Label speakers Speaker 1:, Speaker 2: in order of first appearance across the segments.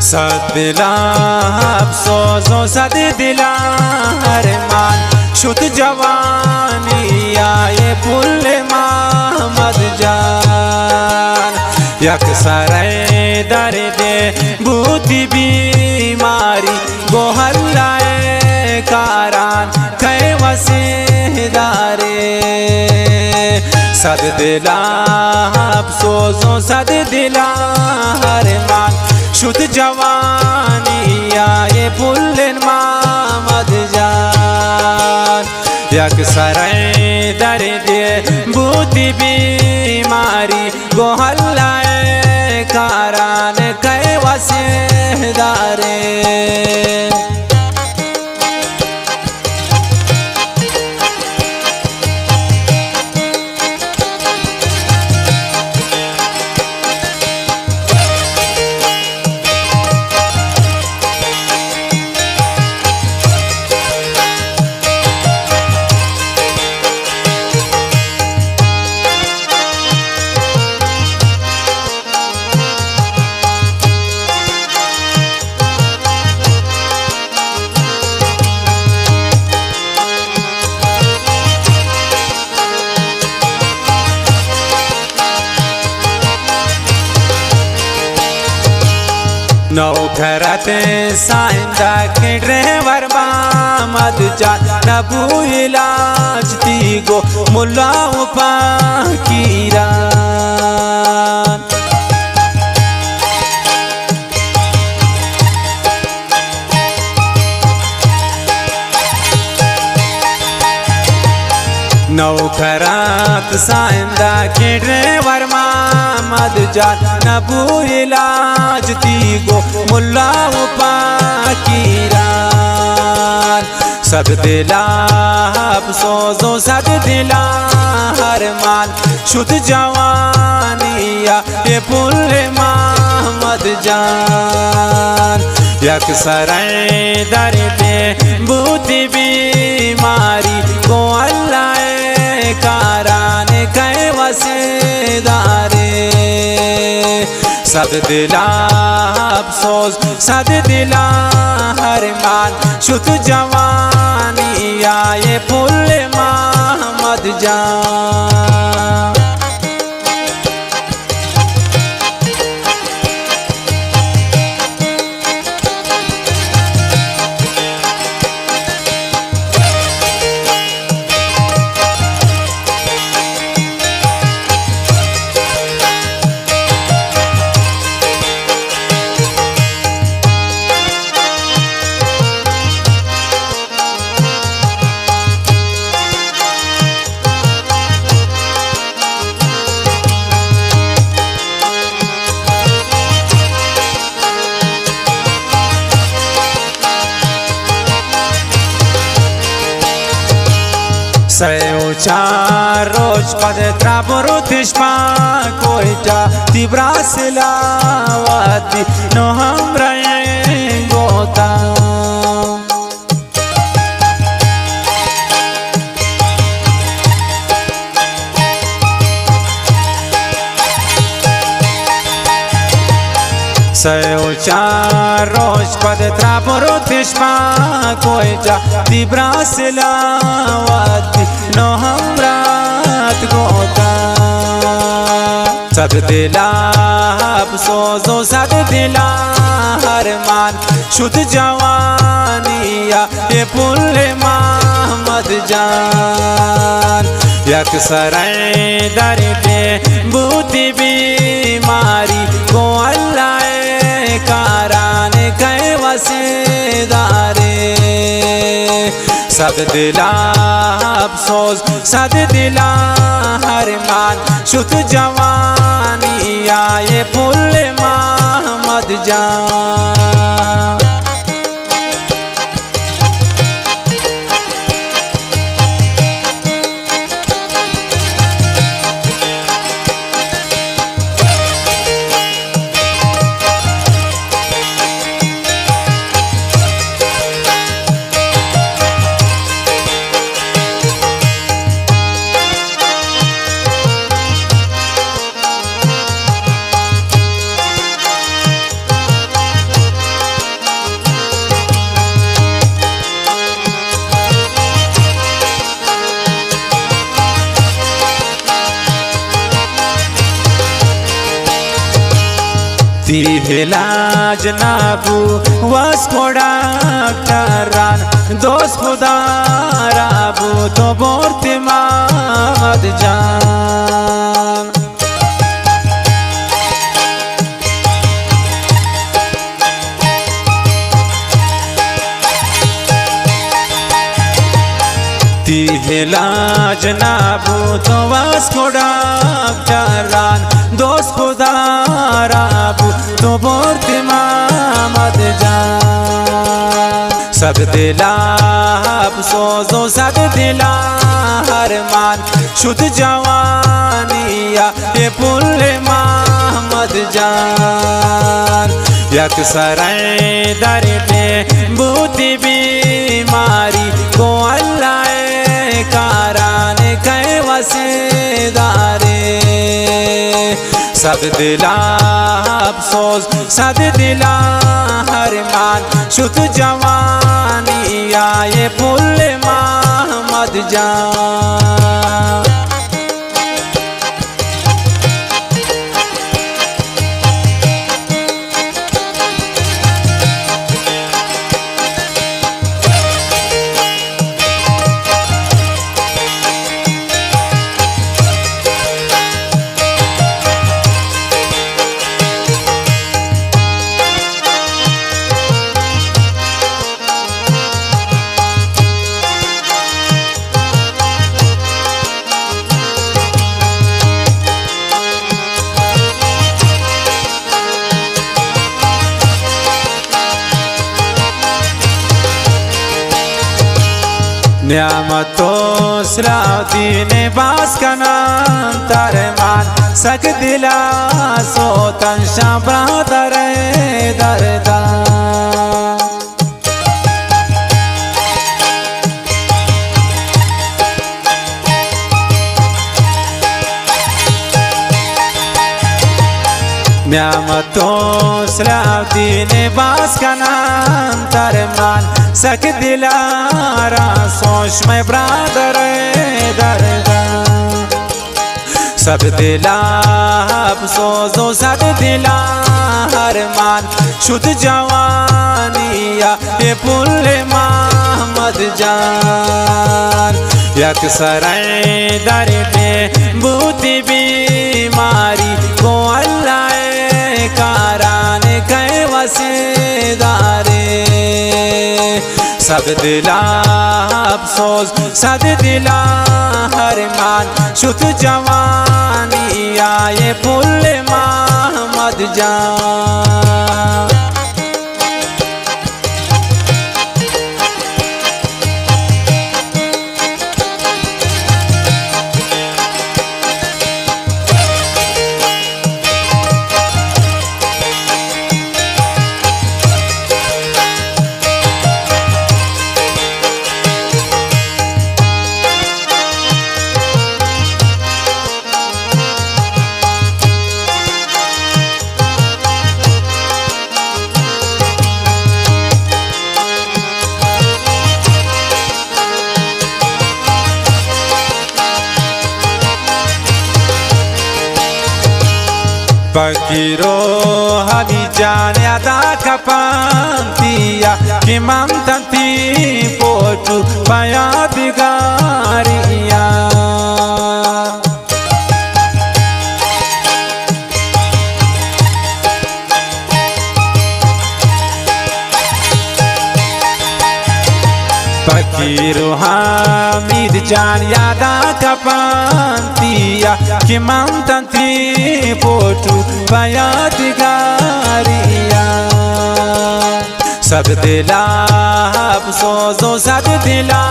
Speaker 1: सद दिला अफसोसो सद दिला अरमान शुद्ध जवानी आए पुल मोहम्मद जान यक सरे दर्द बूती बीमारी गोहल्लाए कारान कै वसीदारे सद दिला अफसोसो सद दिला अरमान शुद्ध जवानी आए पुल्लन मोहम्मद जान यक सरे दर्द बूती बीमारी गोहल्लाए कारान कै वसीदारे नौकरते साइंदा के ड्राइवर मोहम्मद जान नबू इलाज दी गो मुल्ला पाकीरा नौकरात साइंदा के ड्राइवर मोहम्मद जान नबू इलाज दी गो मुल्ला पाकीरा सद दिला अफसोसो सद दिला अरमान शुद्ध जवानी ये पुल मोहम्मद जान यक सरे दर्द बूती बीमारी को अल्लाह कारान कै वसीदारे सद दिला अफसोस सद दिला अरमान शुद्ध जवानी आए पुल मोहम्मद जान चार रोज पद त्रापुरुतिष्मा कोइटा तिब्रासिलावाती नो हमरा गोता चार रोज पद त्रापुरुतिष्मा कोइटा तिब्रासिलावाती नो हमरा गोता सद दिला अफसोसो सद दिला अरमान शुद्ध जवानी ये पुल मोहम्मद जान यक सरे दर्द बूती बीमारी को अल्लाह कारान कै वसीदारे सद दिला अफसोस सद दिला अरमान शुद्ध जवानी आए पुल मोहम्मद जान इलाज नाबू वस खोड़ा करान दोस्त खुदा राबू तो बोरते मामद जान इलाज नाबू तो वस खोड़ा करान दोस्त खुदा राबू तो बोरते मामद जान सब दिला अफसोसो सब दिला हरमान शुद्ध जवानिया ये पुल्ले मोहम्मद जान यक सराय दर पे बूती बीमारी को अल्लाह कारान कै वसीदारे सब दिला अफसोस सब दिला हरमान शुद्ध जवानिया ये पुल्ले मोहम्मद जान न्यामतों सलावती ने बास का नाम तरमान सक दिला सो तंशा ब्रादर दरदा न्यामतों सलावती ने बास का नाम तरमान सक दिलारा सोच में ब्रादर दरदा सब दिला अफसोसो सब दिला हरमान शुद्ध जवानिया ये पुल्ले मोहम्मद जान यक सराय दर पे बूती बीमारी को अल्लाह कारान कै वसीदारे सब दिला अफसोस सब दिला हरमान शुद्ध जवानिया ये पुल्ले मोहम्मद जान Pakiro hami jane ada kapantia ki mantanti potu payadgariya Pakiro hamid jan yada kapantia ki mantanti potu payadgariya सब दिला अफसोसो सब दिला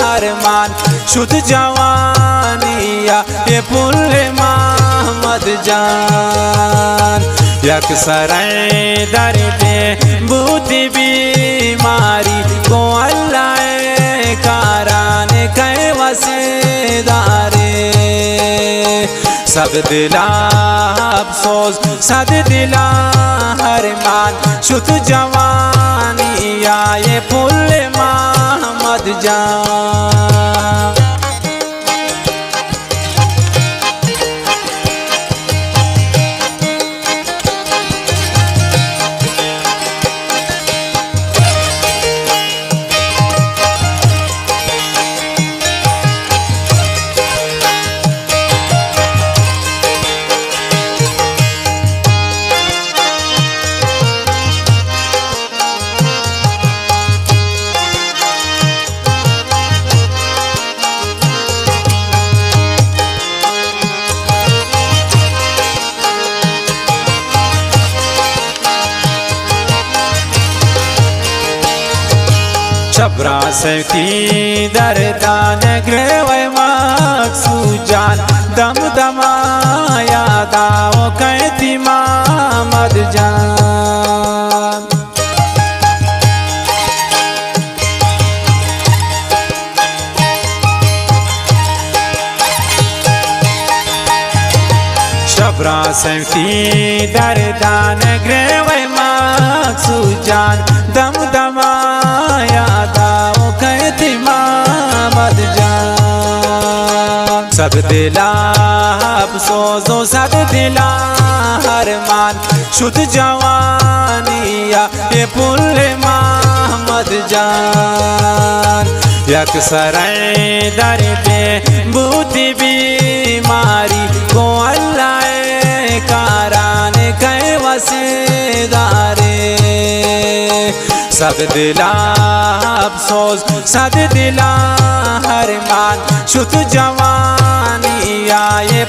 Speaker 1: हरमान शुद्ध जवानिया ये पुल्ले मोहम्मद जान यक सराय दर पे बूती बीमारी को अल्लाह कारान कै वसीदारे सब दिला अफसोस सब दिला हरमान शुद्ध जवानिया ये पुल्ले मोहम्मद जान शबरा सैती दरदान ग्रेवै मकसूजान दम दमाया दाओ कहती मामद जान शबरा सैती दरदान ग्रेवै मकसूजान दम दमाया दाओ कहती मामद जान सब दिला अफसोसो सद दिला हरमान शुद्ध जवानिया ये पुल्ले महमद जान यकसर दर पे बूती बीमारी को अल्लाह कारान कह वसीदारे सद दिला अफसोस सद दिला हरमान शुद्ध जवानिया ये